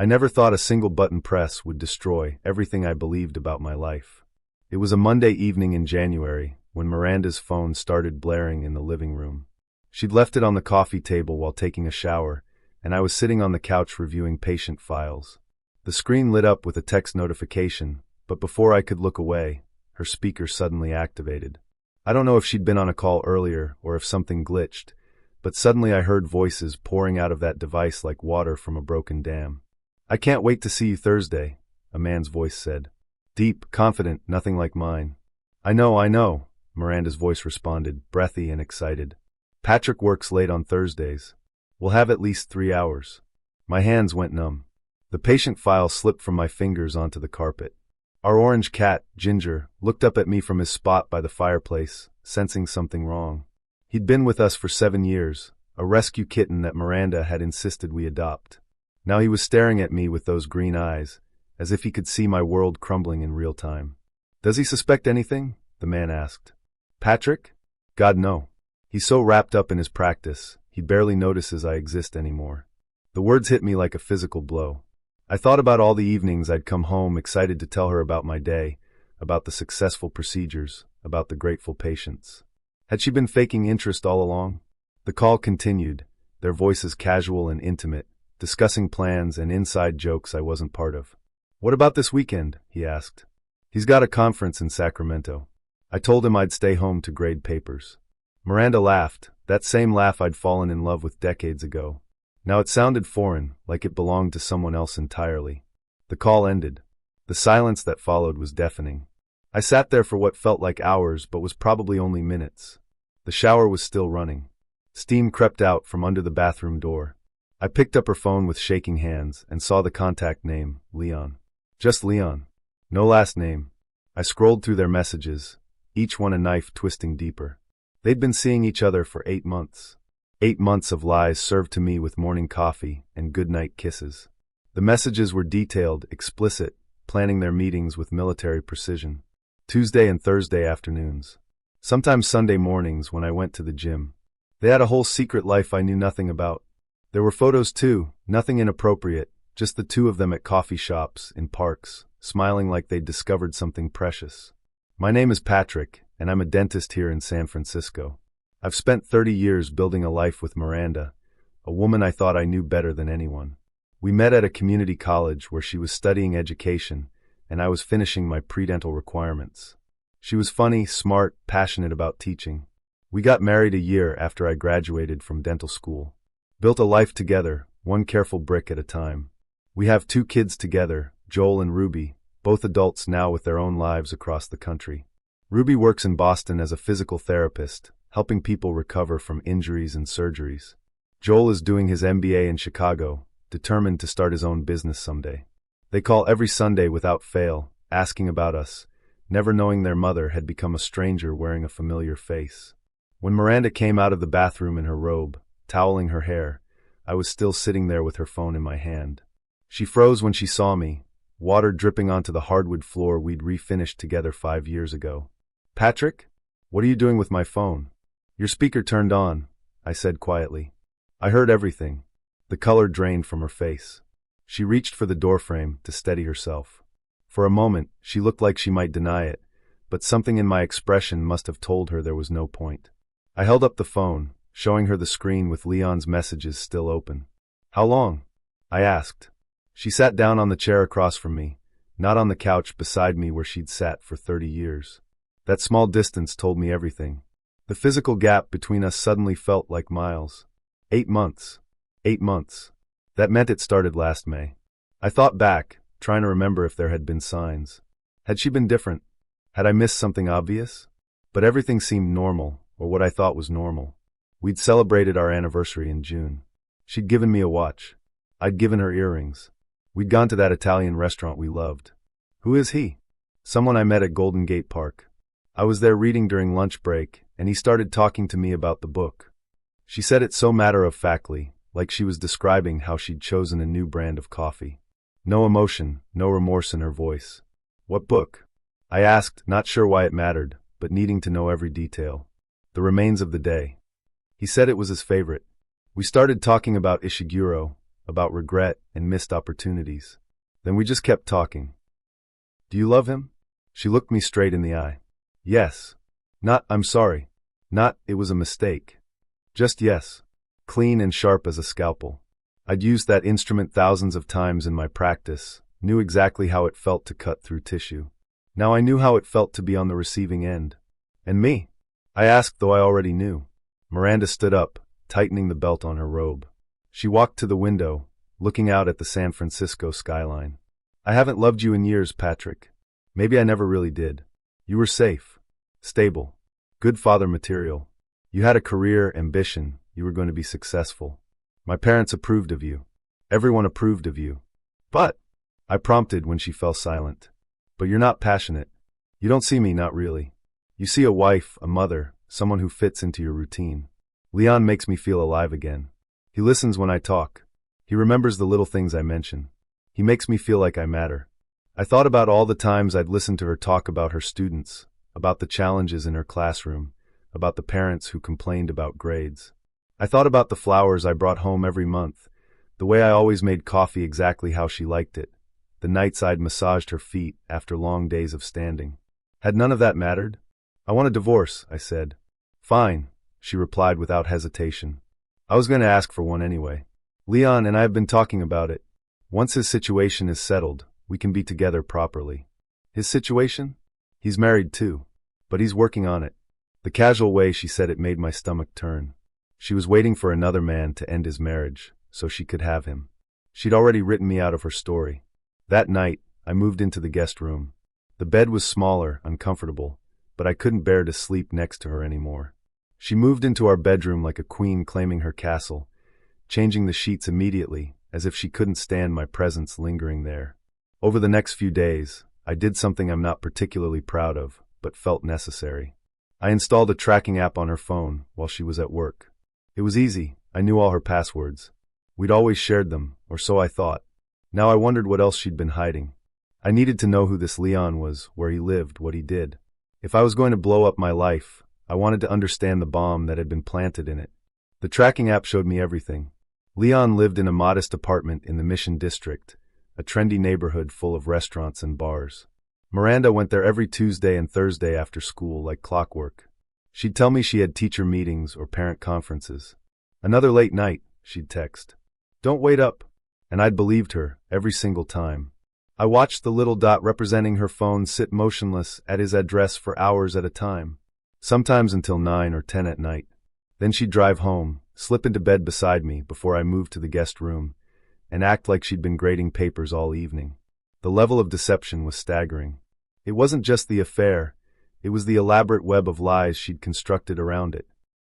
I never thought a single button press would destroy everything I believed about my life. It was a Monday evening in January when Miranda's phone started blaring in the living room. She'd left it on the coffee table while taking a shower, and I was sitting on the couch reviewing patient files. The screen lit up with a text notification, but before I could look away, her speaker suddenly activated. I don't know if she'd been on a call earlier or if something glitched, but suddenly I heard voices pouring out of that device like water from a broken dam. "I can't wait to see you Thursday," a man's voice said. Deep, confident, nothing like mine. I know," Miranda's voice responded, breathy and excited. "Patrick works late on Thursdays. We'll have at least 3 hours." My hands went numb. The patient file slipped from my fingers onto the carpet. Our orange cat, Ginger, looked up at me from his spot by the fireplace, sensing something wrong. He'd been with us for 7 years, a rescue kitten that Miranda had insisted we adopt. Now he was staring at me with those green eyes, as if he could see my world crumbling in real time. "Does he suspect anything?" the man asked. "Patrick? God, no. He's so wrapped up in his practice, he barely notices I exist anymore." The words hit me like a physical blow. I thought about all the evenings I'd come home excited to tell her about my day, about the successful procedures, about the grateful patients. Had she been faking interest all along? The call continued, their voices casual and intimate, discussing plans and inside jokes I wasn't part of. "What about this weekend?" he asked. "He's got a conference in Sacramento." I told him I'd stay home to grade papers. Miranda laughed, that same laugh I'd fallen in love with decades ago. Now it sounded foreign, like it belonged to someone else entirely. The call ended. The silence that followed was deafening. I sat there for what felt like hours but was probably only minutes. The shower was still running. Steam crept out from under the bathroom door. I picked up her phone with shaking hands and saw the contact name, Leon. Just Leon. No last name. I scrolled through their messages, each one a knife twisting deeper. They'd been seeing each other for 8 months. 8 months of lies served to me with morning coffee and goodnight kisses. The messages were detailed, explicit, planning their meetings with military precision. Tuesday and Thursday afternoons. Sometimes Sunday mornings when I went to the gym. They had a whole secret life I knew nothing about. There were photos too, nothing inappropriate, just the two of them at coffee shops, in parks, smiling like they'd discovered something precious. "My name is Patrick, and I'm a dentist here in San Francisco. I've spent 30 years building a life with Miranda, a woman I thought I knew better than anyone. We met at a community college where she was studying education, and I was finishing my pre-dental requirements. She was funny, smart, passionate about teaching. We got married a year after I graduated from dental school. Built a life together, one careful brick at a time. We have 2 kids together, Joel and Ruby, both adults now with their own lives across the country. Ruby works in Boston as a physical therapist, helping people recover from injuries and surgeries. Joel is doing his MBA in Chicago, determined to start his own business someday. They call every Sunday without fail, asking about us, never knowing their mother had become a stranger wearing a familiar face. When Miranda came out of the bathroom in her robe, toweling her hair, I was still sitting there with her phone in my hand. She froze when she saw me, water dripping onto the hardwood floor we'd refinished together 5 years ago. "Patrick? What are you doing with my phone?" "Your speaker turned on," I said quietly. I heard everything. The color drained from her face. She reached for the doorframe to steady herself. For a moment, she looked like she might deny it, but something in my expression must have told her there was no point. I held up the phone, showing her the screen with Leon's messages still open. "How long?" I asked. She sat down on the chair across from me, not on the couch beside me where she'd sat for 30 years. That small distance told me everything. The physical gap between us suddenly felt like miles. 8 months. 8 months. That meant it started last May. I thought back, trying to remember if there had been signs. Had she been different? Had I missed something obvious? But everything seemed normal, or what I thought was normal. We'd celebrated our anniversary in June. She'd given me a watch. I'd given her earrings. We'd gone to that Italian restaurant we loved. Who is he? Someone I met at Golden Gate Park. I was there reading during lunch break, and he started talking to me about the book. She said it so matter-of-factly, like she was describing how she'd chosen a new brand of coffee. No emotion, no remorse in her voice. "What book?" I asked, not sure why it mattered, but needing to know every detail. "The Remains of the Day." He said it was his favorite. We started talking about Ishiguro, about regret and missed opportunities. Then we just kept talking. Do you love him? She looked me straight in the eye. Yes. Not, I'm sorry. Not, it was a mistake. Just yes. Clean and sharp as a scalpel. I'd used that instrument thousands of times in my practice, knew exactly how it felt to cut through tissue. Now I knew how it felt to be on the receiving end. And me? I asked, though I already knew. Miranda stood up, tightening the belt on her robe. She walked to the window, looking out at the San Francisco skyline. I haven't loved you in years, Patrick. Maybe I never really did. You were safe, stable, good father material. You had a career, ambition, you were going to be successful. My parents approved of you. Everyone approved of you. But, I prompted when she fell silent. But you're not passionate. You don't see me, not really. You see a wife, a mother, someone who fits into your routine. Leon makes me feel alive again. He listens when I talk. He remembers the little things I mention. He makes me feel like I matter. I thought about all the times I'd listened to her talk about her students, about the challenges in her classroom, about the parents who complained about grades. I thought about the flowers I brought home every month, the way I always made coffee exactly how she liked it, the nights I'd massaged her feet after long days of standing. Had none of that mattered? I want a divorce, I said. Fine, she replied without hesitation. I was going to ask for one anyway. Leon and I have been talking about it. Once his situation is settled, we can be together properly. His situation? He's married too, but he's working on it. The casual way she said it made my stomach turn. She was waiting for another man to end his marriage, so she could have him. She'd already written me out of her story. That night, I moved into the guest room. The bed was smaller, uncomfortable, but I couldn't bear to sleep next to her anymore. She moved into our bedroom like a queen claiming her castle, changing the sheets immediately, as if she couldn't stand my presence lingering there. Over the next few days, I did something I'm not particularly proud of, but felt necessary. I installed a tracking app on her phone while she was at work. It was easy. I knew all her passwords. We'd always shared them, or so I thought. Now I wondered what else she'd been hiding. I needed to know who this Leon was, where he lived, what he did. If I was going to blow up my life, I wanted to understand the bomb that had been planted in it. The tracking app showed me everything. Leon lived in a modest apartment in the Mission District, a trendy neighborhood full of restaurants and bars. Miranda went there every Tuesday and Thursday after school like clockwork. She'd tell me she had teacher meetings or parent conferences. Another late night, she'd text. Don't wait up. And I'd believed her, every single time. I watched the little dot representing her phone sit motionless at his address for hours at a time, sometimes until 9 or 10 at night. Then she'd drive home, slip into bed beside me before I moved to the guest room, and act like she'd been grading papers all evening. The level of deception was staggering. It wasn't just the affair, it was the elaborate web of lies she'd constructed around it.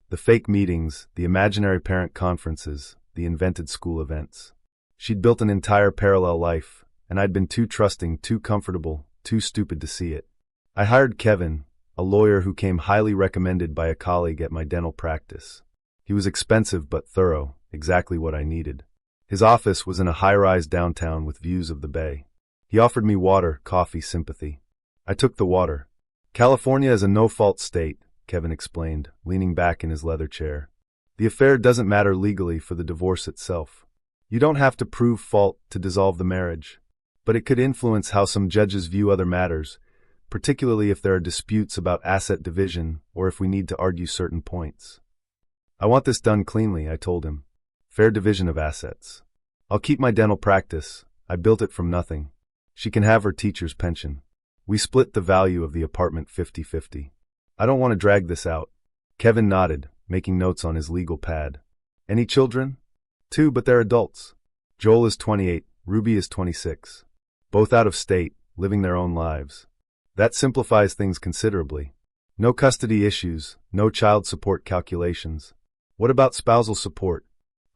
The fake meetings, the imaginary parent conferences, the invented school events. She'd built an entire parallel life, and I'd been too trusting, too comfortable, too stupid to see it. I hired Kevin, a lawyer who came highly recommended by a colleague at my dental practice. He was expensive but thorough, exactly what I needed. His office was in a high-rise downtown with views of the bay. He offered me water, coffee, sympathy. I took the water. California is a no-fault state, Kevin explained, leaning back in his leather chair. The affair doesn't matter legally for the divorce itself. You don't have to prove fault to dissolve the marriage. But it could influence how some judges view other matters, particularly if there are disputes about asset division or if we need to argue certain points. I want this done cleanly, I told him. Fair division of assets. I'll keep my dental practice. I built it from nothing. She can have her teacher's pension. We split the value of the apartment 50-50. I don't want to drag this out. Kevin nodded, making notes on his legal pad. Any children? 2, but they're adults. Joel is 28, Ruby is 26. Both out of state, living their own lives. That simplifies things considerably. No custody issues, no child support calculations. What about spousal support?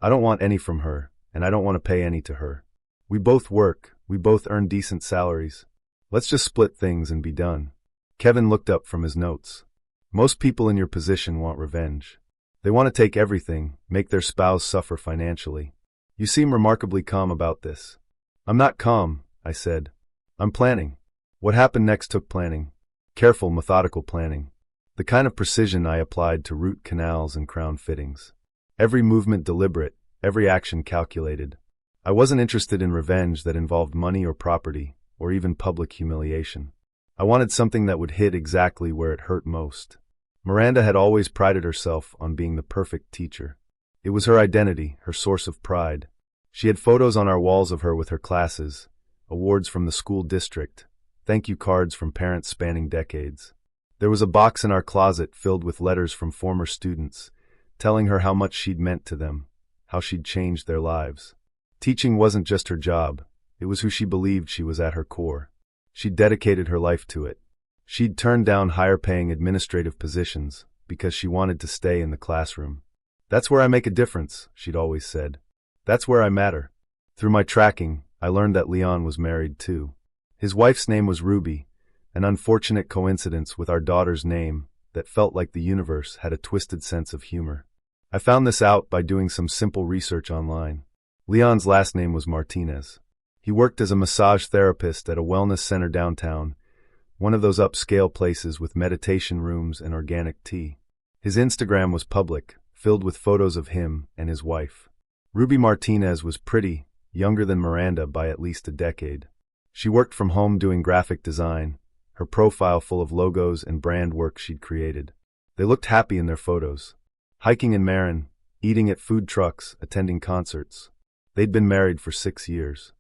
I don't want any from her, and I don't want to pay any to her. We both work, we both earn decent salaries. Let's just split things and be done. Kevin looked up from his notes. Most people in your position want revenge. They want to take everything, make their spouse suffer financially. You seem remarkably calm about this. I'm not calm, I said. I'm planning. What happened next took planning. Careful, methodical planning. The kind of precision I applied to root canals and crown fittings. Every movement deliberate, every action calculated. I wasn't interested in revenge that involved money or property, or even public humiliation. I wanted something that would hit exactly where it hurt most. Miranda had always prided herself on being the perfect teacher. It was her identity, her source of pride. She had photos on our walls of her with her classes, awards from the school district, thank you cards from parents spanning decades. There was a box in our closet filled with letters from former students, telling her how much she'd meant to them, how she'd changed their lives. Teaching wasn't just her job, it was who she believed she was at her core. She'd dedicated her life to it. She'd turned down higher-paying administrative positions because she wanted to stay in the classroom. That's where I make a difference, she'd always said. That's where I matter. Through my tracking, I learned that Leon was married too. His wife's name was Ruby, an unfortunate coincidence with our daughter's name that felt like the universe had a twisted sense of humor. I found this out by doing some simple research online. Leon's last name was Martinez. He worked as a massage therapist at a wellness center downtown, one of those upscale places with meditation rooms and organic tea. His Instagram was public, filled with photos of him and his wife. Ruby Martinez was pretty, younger than Miranda by at least a decade. She worked from home doing graphic design, her profile full of logos and brand work she'd created. They looked happy in their photos. Hiking in Marin, eating at food trucks, attending concerts. They'd been married for 6 years.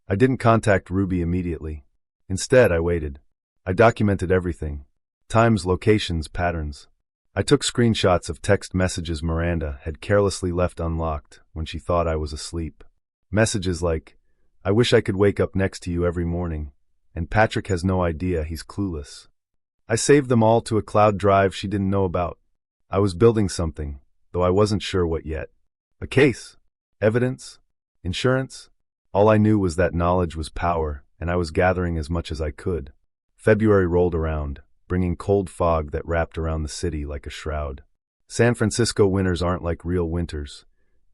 I didn't contact Ruby immediately. Instead, I waited. I documented everything. Times, locations, patterns. I took screenshots of text messages Miranda had carelessly left unlocked when she thought I was asleep. Messages like, "I wish I could wake up next to you every morning, and Patrick has no idea he's clueless." I saved them all to a cloud drive she didn't know about. I was building something, though I wasn't sure what yet. A case? Evidence? Insurance? All I knew was that knowledge was power, and I was gathering as much as I could. February rolled around, bringing cold fog that wrapped around the city like a shroud. San Francisco winters aren't like real winters.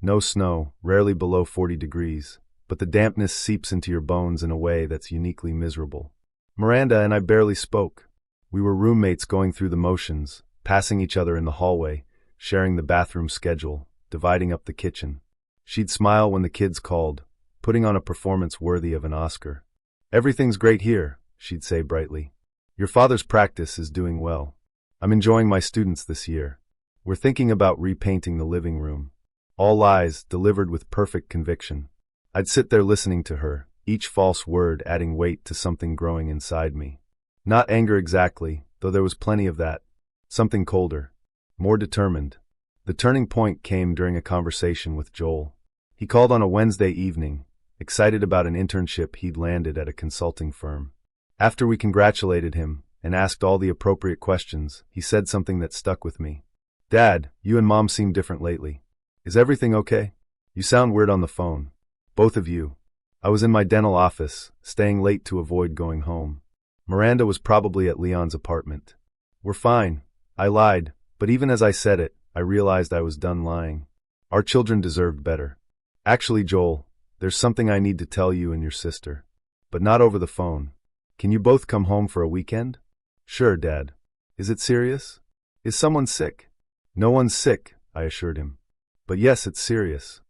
No snow, rarely below 40 degrees, but the dampness seeps into your bones in a way that's uniquely miserable. Miranda and I barely spoke. We were roommates going through the motions, passing each other in the hallway, sharing the bathroom schedule, dividing up the kitchen. She'd smile when the kids called, putting on a performance worthy of an Oscar. "Everything's great here," she'd say brightly. "Your father's practice is doing well. I'm enjoying my students this year. We're thinking about repainting the living room." All lies, delivered with perfect conviction. I'd sit there listening to her, each false word adding weight to something growing inside me. Not anger exactly, though there was plenty of that. Something colder, more determined. The turning point came during a conversation with Joel. He called on a Wednesday evening, excited about an internship he'd landed at a consulting firm. After we congratulated him and asked all the appropriate questions, he said something that stuck with me. "Dad, you and Mom seem different lately. Is everything okay? You sound weird on the phone. Both of you." I was in my dental office, staying late to avoid going home. Miranda was probably at Leon's apartment. "We're fine," I lied, but even as I said it, I realized I was done lying. Our children deserved better. "Actually, Joel, there's something I need to tell you and your sister. But not over the phone. Can you both come home for a weekend?" "Sure, Dad." "Is it serious? Is someone sick?" "No one's sick," I assured him. "But yes, it's serious."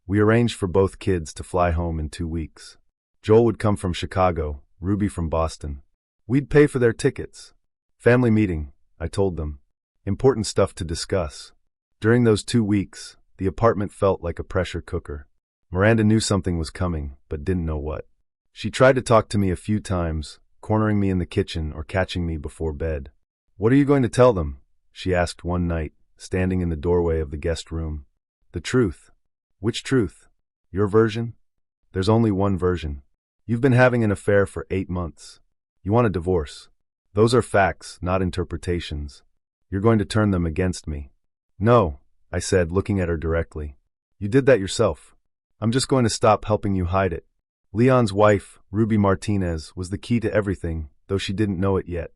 We arranged for both kids to fly home in 2 weeks. Joel would come from Chicago, Ruby from Boston. We'd pay for their tickets. "Family meeting," I told them. "Important stuff to discuss." During those 2 weeks, the apartment felt like a pressure cooker. Miranda knew something was coming, but didn't know what. She tried to talk to me a few times, cornering me in the kitchen or catching me before bed. "What are you going to tell them?" she asked one night, standing in the doorway of the guest room. "The truth." "Which truth? Your version?" "There's only one version. You've been having an affair for 8 months. You want a divorce. Those are facts, not interpretations. You're going to turn them against me." "No," I said, looking at her directly. "You did that yourself. I'm just going to stop helping you hide it." Leon's wife, Ruby Martinez, was the key to everything, though she didn't know it yet.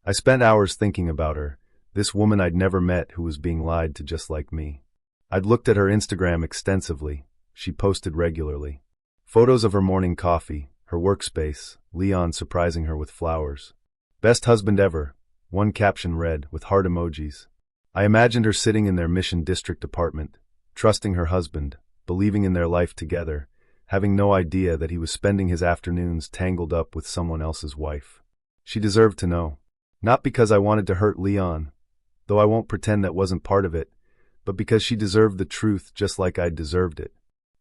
I spent hours thinking about her, this woman I'd never met who was being lied to just like me. I'd looked at her Instagram extensively. She posted regularly. Photos of her morning coffee, her workspace, Leon surprising her with flowers. "Best husband ever," one caption read, with heart emojis. I imagined her sitting in their Mission District apartment, trusting her husband, believing in their life together, having no idea that he was spending his afternoons tangled up with someone else's wife. She deserved to know. Not because I wanted to hurt Leon, though I won't pretend that wasn't part of it, but because she deserved the truth just like I'd deserved it.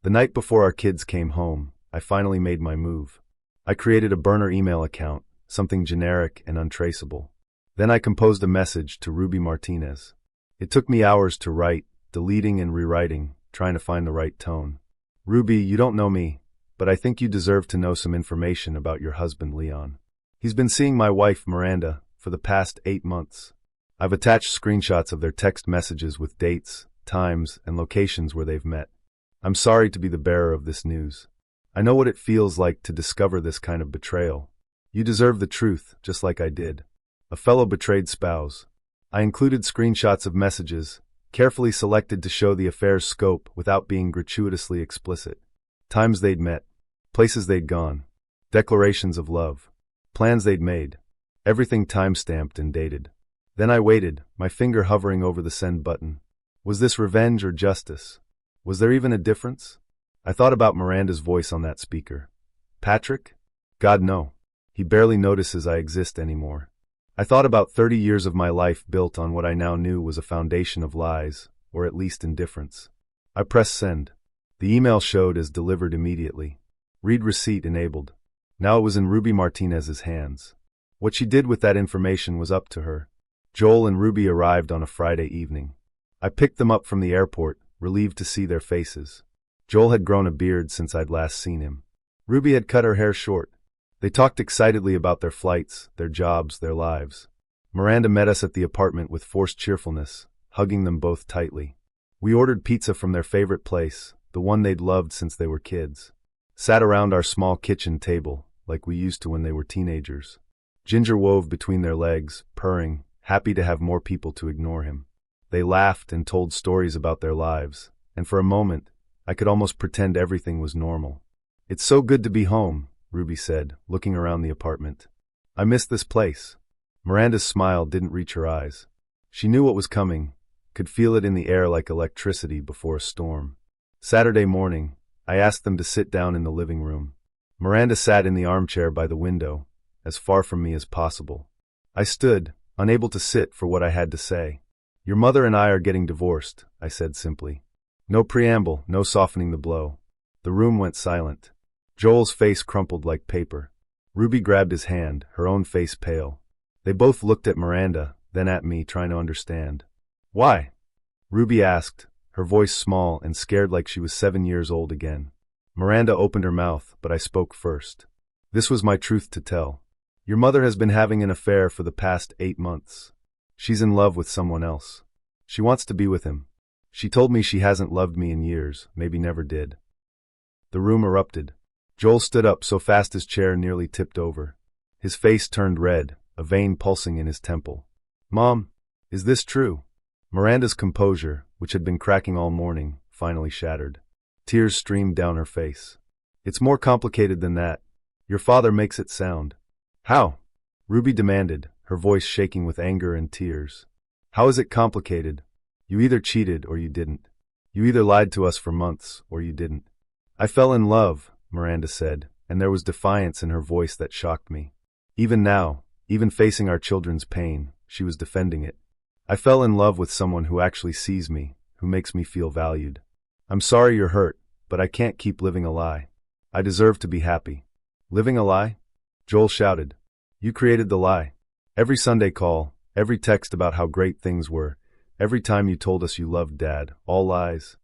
The night before our kids came home, I finally made my move. I created a burner email account, something generic and untraceable. Then I composed a message to Ruby Martinez. It took me hours to write, deleting and rewriting, trying to find the right tone. Ruby, you don't know me, but I think you deserve to know some information about your husband, Leon. He's been seeing my wife, Miranda, for the past 8 months. I've attached screenshots of their text messages with dates, times, and locations where they've met. I'm sorry to be the bearer of this news. I know what it feels like to discover this kind of betrayal. You deserve the truth, just like I did. A fellow betrayed spouse. I included screenshots of messages, carefully selected to show the affair's scope without being gratuitously explicit. Times they'd met, places they'd gone, declarations of love, plans they'd made, everything time-stamped and dated. Then I waited, my finger hovering over the send button. Was this revenge or justice? Was there even a difference? I thought about Miranda's voice on that speaker. Patrick? God, no. He barely notices I exist anymore. I thought about 30 years of my life built on what I now knew was a foundation of lies, or at least indifference. I pressed send. The email showed as delivered immediately. Read receipt enabled. Now it was in Ruby Martinez's hands. What she did with that information was up to her. Joel and Ruby arrived on a Friday evening. I picked them up from the airport, relieved to see their faces. Joel had grown a beard since I'd last seen him. Ruby had cut her hair short. They talked excitedly about their flights, their jobs, their lives. Miranda met us at the apartment with forced cheerfulness, hugging them both tightly. We ordered pizza from their favorite place, the one they'd loved since they were kids. Sat around our small kitchen table, like we used to when they were teenagers. Ginger wove between their legs, purring, happy to have more people to ignore him. They laughed and told stories about their lives, and for a moment, I could almost pretend everything was normal. It's so good to be home, Ruby said, looking around the apartment. I miss this place. Miranda's smile didn't reach her eyes. She knew what was coming, could feel it in the air like electricity before a storm. Saturday morning, I asked them to sit down in the living room. Miranda sat in the armchair by the window, as far from me as possible. I stood, unable to sit for what I had to say. Your mother and I are getting divorced, I said simply. No preamble, no softening the blow. The room went silent. Joel's face crumpled like paper. Ruby grabbed his hand, her own face pale. They both looked at Miranda, then at me, trying to understand. Why? Ruby asked, her voice small and scared like she was 7 years old again. Miranda opened her mouth, but I spoke first. This was my truth to tell. Your mother has been having an affair for the past 8 months. She's in love with someone else. She wants to be with him. She told me she hasn't loved me in years, maybe never did. The room erupted. Joel stood up so fast his chair nearly tipped over. His face turned red, a vein pulsing in his temple. Mom, is this true? Miranda's composure, which had been cracking all morning, finally shattered. Tears streamed down her face. It's more complicated than that. Your father makes it sound. How? Ruby demanded, her voice shaking with anger and tears. How is it complicated? You either cheated or you didn't. You either lied to us for months or you didn't. I fell in love, Miranda said, and there was defiance in her voice that shocked me. Even now, even facing our children's pain, she was defending it. I fell in love with someone who actually sees me, who makes me feel valued. I'm sorry you're hurt, but I can't keep living a lie. I deserve to be happy. Living a lie? Joel shouted. You created the lie. Every Sunday call, every text about how great things were, every time you told us you loved Dad, all lies.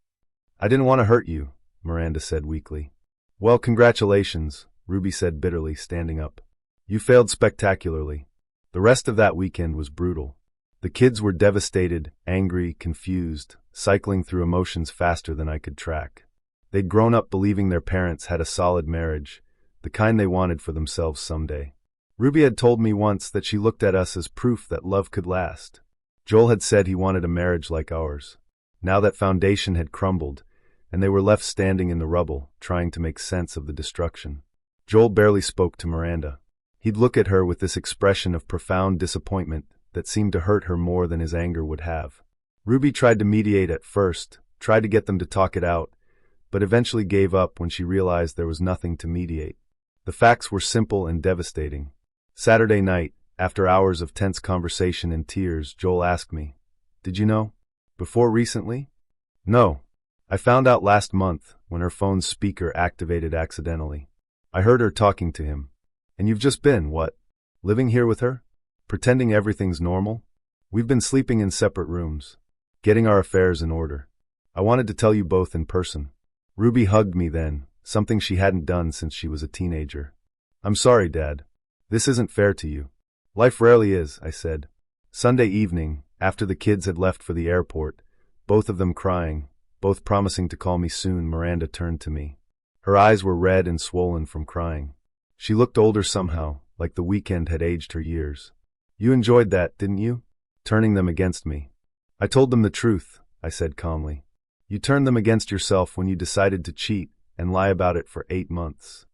I didn't want to hurt you, Miranda said weakly. Well, congratulations, Ruby said bitterly, standing up. You failed spectacularly. The rest of that weekend was brutal. The kids were devastated, angry, confused, cycling through emotions faster than I could track. They'd grown up believing their parents had a solid marriage, the kind they wanted for themselves someday. Ruby had told me once that she looked at us as proof that love could last. Joel had said he wanted a marriage like ours. Now that foundation had crumbled, and they were left standing in the rubble, trying to make sense of the destruction. Joel barely spoke to Miranda. He'd look at her with this expression of profound disappointment that seemed to hurt her more than his anger would have. Ruby tried to mediate at first, tried to get them to talk it out, but eventually gave up when she realized there was nothing to mediate. The facts were simple and devastating. Saturday night, after hours of tense conversation and tears, Joel asked me, "Did you know? Before recently?" "No. I found out last month when her phone's speaker activated accidentally. I heard her talking to him. And you've just been, what? Living here with her? Pretending everything's normal? We've been sleeping in separate rooms. Getting our affairs in order. I wanted to tell you both in person." Ruby hugged me then, something she hadn't done since she was a teenager. "I'm sorry, Dad. This isn't fair to you." "Life rarely is," I said. Sunday evening, after the kids had left for the airport, both of them crying, both promising to call me soon, Miranda turned to me. Her eyes were red and swollen from crying. She looked older somehow, like the weekend had aged her years. "You enjoyed that, didn't you? Turning them against me." "I told them the truth," I said calmly. "You turned them against yourself when you decided to cheat and lie about it for 8 months.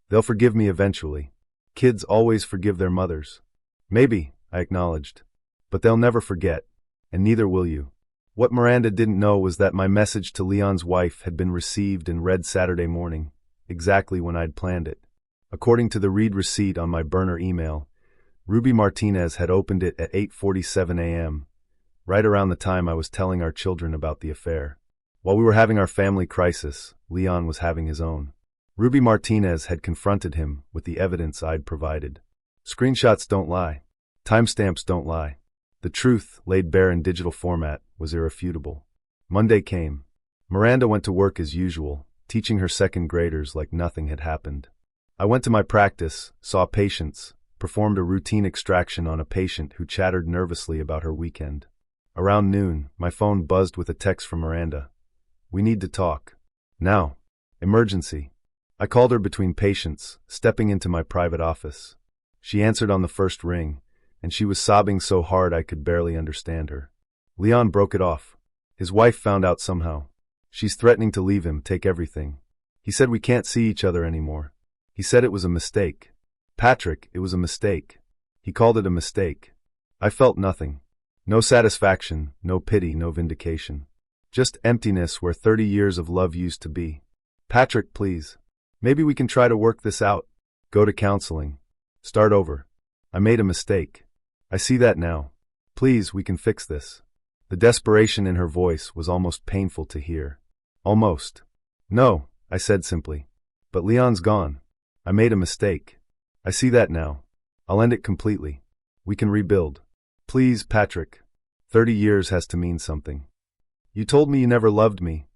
They'll forgive me eventually. Kids always forgive their mothers." "Maybe," I acknowledged. "But they'll never forget, and neither will you." What Miranda didn't know was that my message to Leon's wife had been received and read Saturday morning, exactly when I'd planned it. According to the read receipt on my burner email, Ruby Martinez had opened it at 8:47 a.m., right around the time I was telling our children about the affair. While we were having our family crisis, Leon was having his own. Ruby Martinez had confronted him with the evidence I'd provided. Screenshots don't lie. Timestamps don't lie. The truth, laid bare in digital format, was irrefutable. Monday came. Miranda went to work as usual, teaching her second graders like nothing had happened. I went to my practice, saw patients, performed a routine extraction on a patient who chattered nervously about her weekend. Around noon, my phone buzzed with a text from Miranda. "We need to talk. Now. Emergency." I called her between patients, stepping into my private office. She answered on the first ring, and she was sobbing so hard I could barely understand her. "Leon broke it off. His wife found out somehow. She's threatening to leave him, take everything. He said we can't see each other anymore. He said it was a mistake. Patrick, it was a mistake. He called it a mistake." I felt nothing. No satisfaction, no pity, no vindication. Just emptiness where 30 years of love used to be. "Patrick, please. Maybe we can try to work this out. Go to counseling. Start over. I made a mistake. I see that now. Please, we can fix this." The desperation in her voice was almost painful to hear. "Almost." "No," I said simply. "But Leon's gone. I made a mistake. I see that now. I'll end it completely. We can rebuild. Please, Patrick. 30 years has to mean something." "You told me you never loved me,"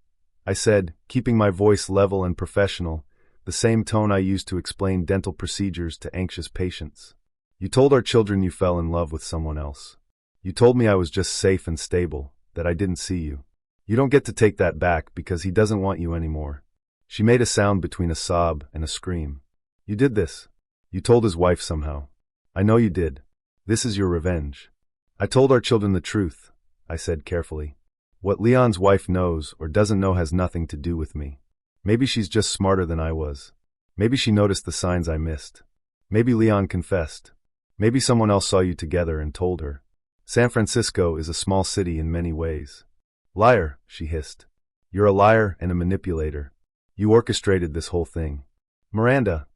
I said, keeping my voice level and professional, the same tone I used to explain dental procedures to anxious patients. "You told our children you fell in love with someone else. You told me I was just safe and stable, that I didn't see you. You don't get to take that back because he doesn't want you anymore." She made a sound between a sob and a scream. "You did this. You told his wife somehow. I know you did. This is your revenge." "I told our children the truth," I said carefully. "What Leon's wife knows or doesn't know has nothing to do with me. Maybe she's just smarter than I was. Maybe she noticed the signs I missed. Maybe Leon confessed. Maybe someone else saw you together and told her. San Francisco is a small city in many ways." "Liar," she hissed. "You're a liar and a manipulator. You orchestrated this whole thing." "Miranda,"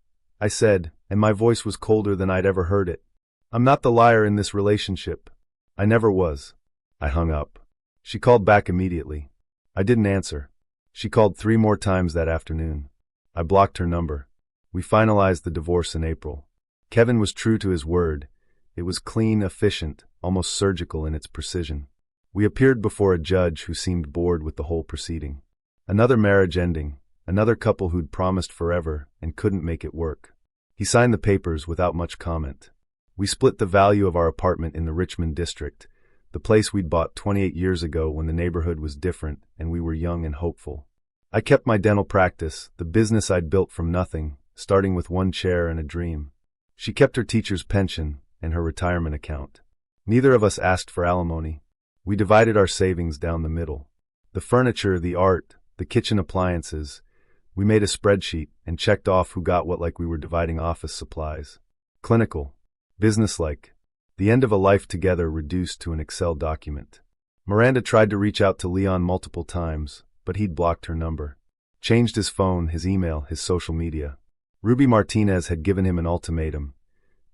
I said, and my voice was colder than I'd ever heard it. "I'm not the liar in this relationship. I never was." I hung up. She called back immediately. I didn't answer. She called 3 more times that afternoon. I blocked her number. We finalized the divorce in April. Kevin was true to his word. It was clean, efficient, almost surgical in its precision. We appeared before a judge who seemed bored with the whole proceeding. Another marriage ending, another couple who'd promised forever and couldn't make it work. He signed the papers without much comment. We split the value of our apartment in the Richmond district, the place we'd bought 28 years ago when the neighborhood was different and we were young and hopeful. I kept my dental practice, the business I'd built from nothing, starting with 1 chair and a dream. She kept her teacher's pension and her retirement account. Neither of us asked for alimony. We divided our savings down the middle. The furniture, the art, the kitchen appliances. We made a spreadsheet and checked off who got what like we were dividing office supplies. Clinical. Businesslike. The end of a life together reduced to an Excel document. Miranda tried to reach out to Leon multiple times, but he'd blocked her number. Changed his phone, his email, his social media. Ruby Martinez had given him an ultimatum: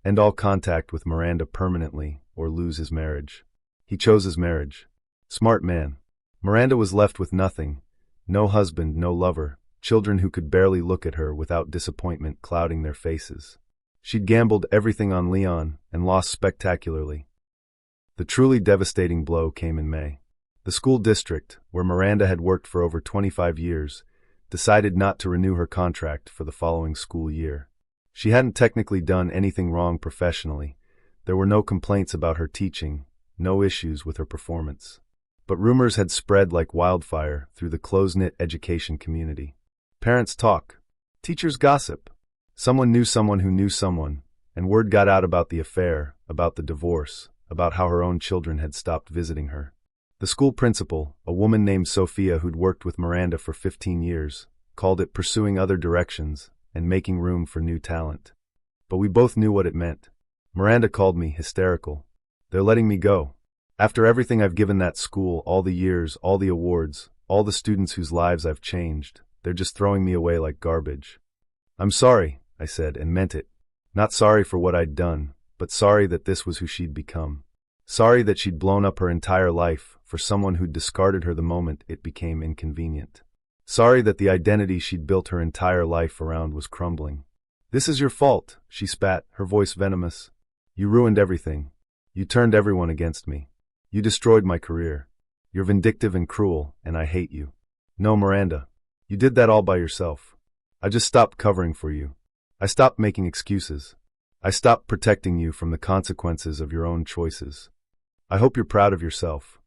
end all contact with Miranda permanently or lose his marriage. He chose his marriage. Smart man. Miranda was left with nothing. No husband, no lover, children who could barely look at her without disappointment clouding their faces. She'd gambled everything on Leon and lost spectacularly. The truly devastating blow came in May. The school district, where Miranda had worked for over 25 years, decided not to renew her contract for the following school year. She hadn't technically done anything wrong professionally. There were no complaints about her teaching, no issues with her performance. But rumors had spread like wildfire through the close-knit education community. Parents talk. Teachers gossip. Someone knew someone who knew someone, and word got out about the affair, about the divorce, about how her own children had stopped visiting her. The school principal, a woman named Sophia who'd worked with Miranda for 15 years, called it pursuing other directions and making room for new talent. But we both knew what it meant. Miranda called me hysterical. They're letting me go. After everything I've given that school, all the years, all the awards, all the students whose lives I've changed, they're just throwing me away like garbage. I'm sorry, I said, and meant it. Not sorry for what I'd done, but sorry that this was who she'd become. Sorry that she'd blown up her entire life for someone who'd discarded her the moment it became inconvenient. Sorry that the identity she'd built her entire life around was crumbling. This is your fault, she spat, her voice venomous. You ruined everything. You turned everyone against me. You destroyed my career. You're vindictive and cruel, and I hate you. No, Miranda. You did that all by yourself. I just stopped covering for you. I stopped making excuses. I stopped protecting you from the consequences of your own choices. I hope you're proud of yourself.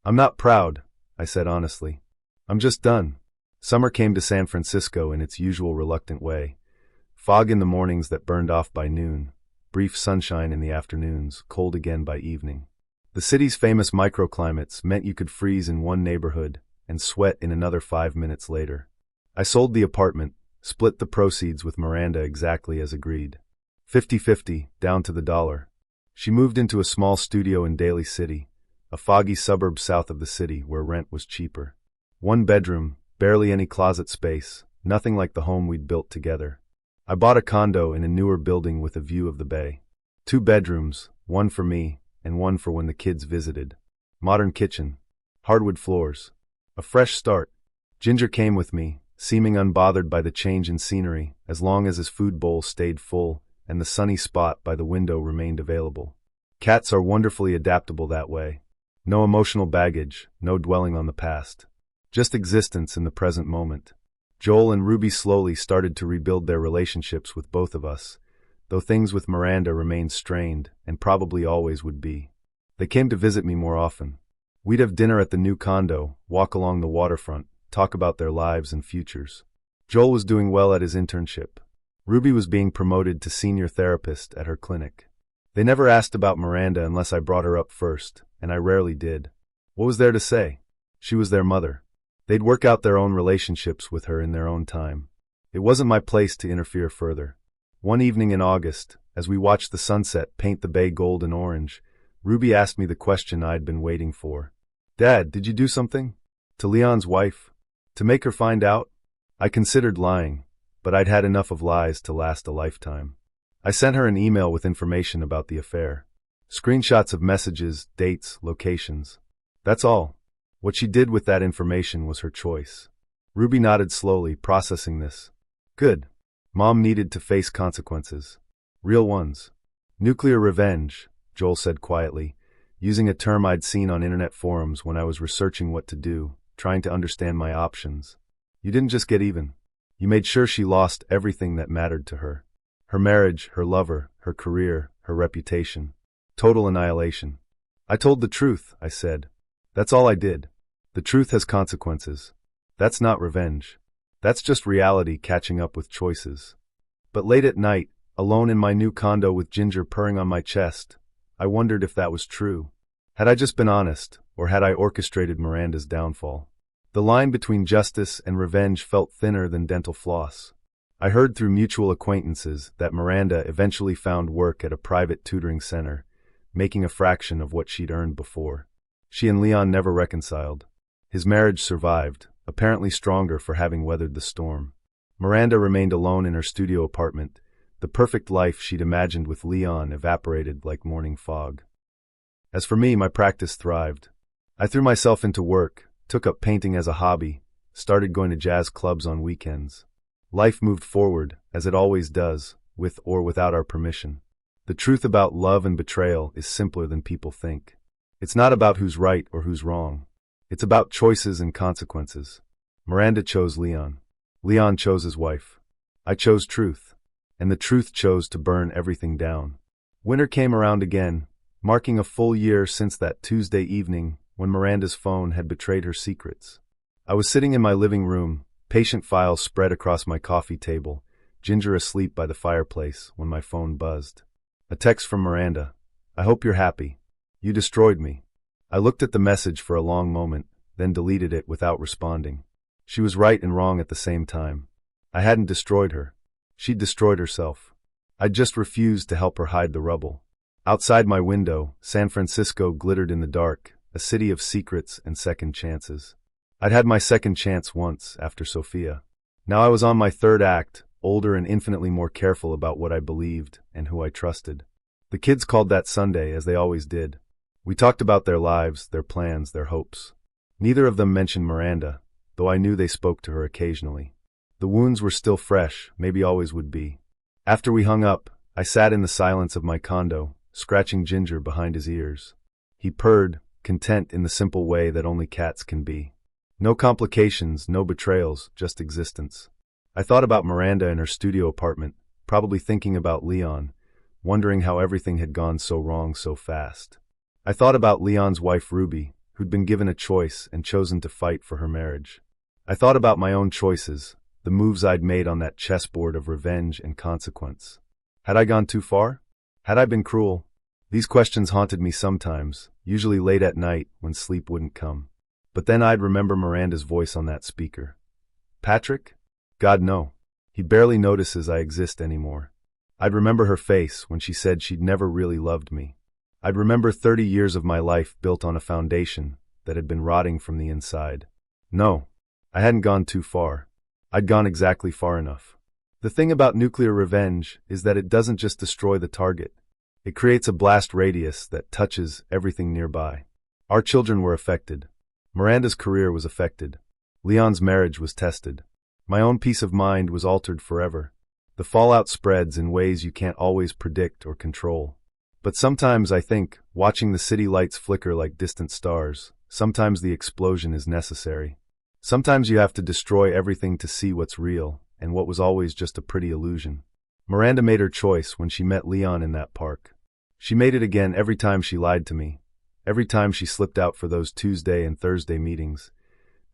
I'm not proud, I said honestly. I'm just done. Summer came to San Francisco in its usual reluctant way. Fog in the mornings that burned off by noon, brief sunshine in the afternoons, cold again by evening. The city's famous microclimates meant you could freeze in one neighborhood and sweat in another 5 minutes later. I sold the apartment, split the proceeds with Miranda exactly as agreed. 50-50, down to the dollar. She moved into a small studio in Daly City, a foggy suburb south of the city where rent was cheaper. 1 bedroom, barely any closet space, nothing like the home we'd built together. I bought a condo in a newer building with a view of the bay. 2 bedrooms, one for me, and one for when the kids visited. Modern kitchen, hardwood floors. A fresh start. Ginger came with me, seeming unbothered by the change in scenery, as long as his food bowl stayed full and the sunny spot by the window remained available. Cats are wonderfully adaptable that way. No emotional baggage, no dwelling on the past. Just existence in the present moment. Joel and Ruby slowly started to rebuild their relationships with both of us, though things with Miranda remained strained and probably always would be. They came to visit me more often. We'd have dinner at the new condo, walk along the waterfront, talk about their lives and futures. Joel was doing well at his internship. Ruby was being promoted to senior therapist at her clinic. They never asked about Miranda unless I brought her up first, and I rarely did. What was there to say? She was their mother. They'd work out their own relationships with her in their own time. It wasn't my place to interfere further. One evening in August, as we watched the sunset paint the bay gold and orange, Ruby asked me the question I'd been waiting for. Dad, did you do something? To Leon's wife? To make her find out? I considered lying, but I'd had enough of lies to last a lifetime. I sent her an email with information about the affair. Screenshots of messages, dates, locations. That's all. What she did with that information was her choice. Ruby nodded slowly, processing this. Good. Mom needed to face consequences. Real ones. Nuclear revenge, Joel said quietly, using a term I'd seen on internet forums when I was researching what to do, trying to understand my options. You didn't just get even. You made sure she lost everything that mattered to her. Her marriage, her lover, her career, her reputation. Total annihilation. I told the truth, I said. That's all I did. The truth has consequences. That's not revenge. That's just reality catching up with choices. But late at night, alone in my new condo with Ginger purring on my chest, I wondered if that was true. Had I just been honest, or had I orchestrated Miranda's downfall? The line between justice and revenge felt thinner than dental floss. I heard through mutual acquaintances that Miranda eventually found work at a private tutoring center, making a fraction of what she'd earned before. She and Leon never reconciled. His marriage survived, apparently stronger for having weathered the storm. Miranda remained alone in her studio apartment. The perfect life she'd imagined with Leon evaporated like morning fog. As for me, my practice thrived. I threw myself into work, took up painting as a hobby, started going to jazz clubs on weekends. Life moved forward, as it always does, with or without our permission. The truth about love and betrayal is simpler than people think. It's not about who's right or who's wrong. It's about choices and consequences. Miranda chose Leon. Leon chose his wife. I chose truth. And the truth chose to burn everything down. Winter came around again, marking a full year since that Tuesday evening when Miranda's phone had betrayed her secrets. I was sitting in my living room, patient files spread across my coffee table, Ginger asleep by the fireplace, when my phone buzzed. A text from Miranda. "I hope you're happy. You destroyed me." I looked at the message for a long moment, then deleted it without responding. She was right and wrong at the same time. I hadn't destroyed her. She'd destroyed herself. I'd just refused to help her hide the rubble. Outside my window, San Francisco glittered in the dark, a city of secrets and second chances. I'd had my second chance once, after Sophia. Now I was on my third act, older and infinitely more careful about what I believed and who I trusted. The kids called that Sunday, as they always did. We talked about their lives, their plans, their hopes. Neither of them mentioned Miranda, though I knew they spoke to her occasionally. The wounds were still fresh, maybe always would be. After we hung up, I sat in the silence of my condo, scratching Ginger behind his ears. He purred, content in the simple way that only cats can be. No complications, no betrayals, just existence. I thought about Miranda in her studio apartment, probably thinking about Leon, wondering how everything had gone so wrong so fast. I thought about Leon's wife Ruby, who'd been given a choice and chosen to fight for her marriage. I thought about my own choices, the moves I'd made on that chessboard of revenge and consequence. Had I gone too far? Had I been cruel? These questions haunted me sometimes, usually late at night when sleep wouldn't come. But then I'd remember Miranda's voice on that speaker. Patrick? God, no. He barely notices I exist anymore. I'd remember her face when she said she'd never really loved me. I'd remember 30 years of my life built on a foundation that had been rotting from the inside. No, I hadn't gone too far. I'd gone exactly far enough. The thing about nuclear revenge is that it doesn't just destroy the target. It creates a blast radius that touches everything nearby. Our children were affected. Miranda's career was affected. Leon's marriage was tested. My own peace of mind was altered forever. The fallout spreads in ways you can't always predict or control. But sometimes I think, watching the city lights flicker like distant stars, sometimes the explosion is necessary. Sometimes you have to destroy everything to see what's real, and what was always just a pretty illusion. Miranda made her choice when she met Leon in that park. She made it again every time she lied to me, every time she slipped out for those Tuesday and Thursday meetings,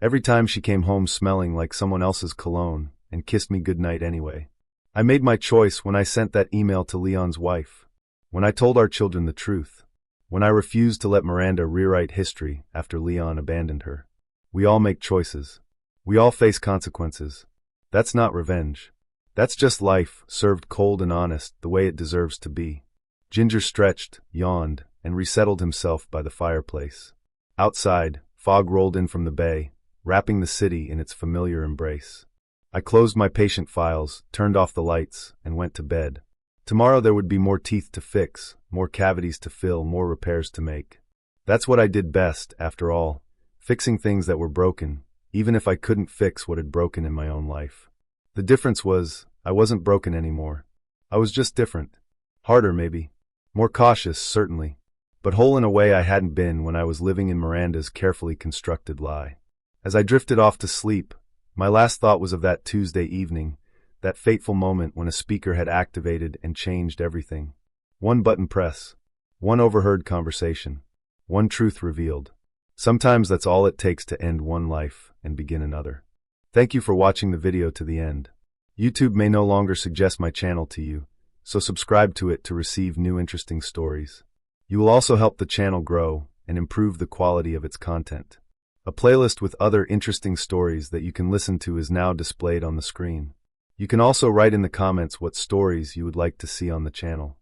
every time she came home smelling like someone else's cologne and kissed me goodnight anyway. I made my choice when I sent that email to Leon's wife, when I told our children the truth, when I refused to let Miranda rewrite history after Leon abandoned her. We all make choices. We all face consequences. That's not revenge. That's just life, served cold and honest, the way it deserves to be. Ginger stretched, yawned, and resettled himself by the fireplace. Outside, fog rolled in from the bay, wrapping the city in its familiar embrace. I closed my patient files, turned off the lights, and went to bed. Tomorrow there would be more teeth to fix, more cavities to fill, more repairs to make. That's what I did best, after all. Fixing things that were broken, even if I couldn't fix what had broken in my own life. The difference was, I wasn't broken anymore. I was just different. Harder, maybe. More cautious, certainly. But whole in a way I hadn't been when I was living in Miranda's carefully constructed lie. As I drifted off to sleep, my last thought was of that Tuesday evening, that fateful moment when a speaker had activated and changed everything. One button press. One overheard conversation. One truth revealed. Sometimes that's all it takes to end one life and begin another. Thank you for watching the video to the end. YouTube may no longer suggest my channel to you, so subscribe to it to receive new interesting stories. You will also help the channel grow and improve the quality of its content. A playlist with other interesting stories that you can listen to is now displayed on the screen. You can also write in the comments what stories you would like to see on the channel.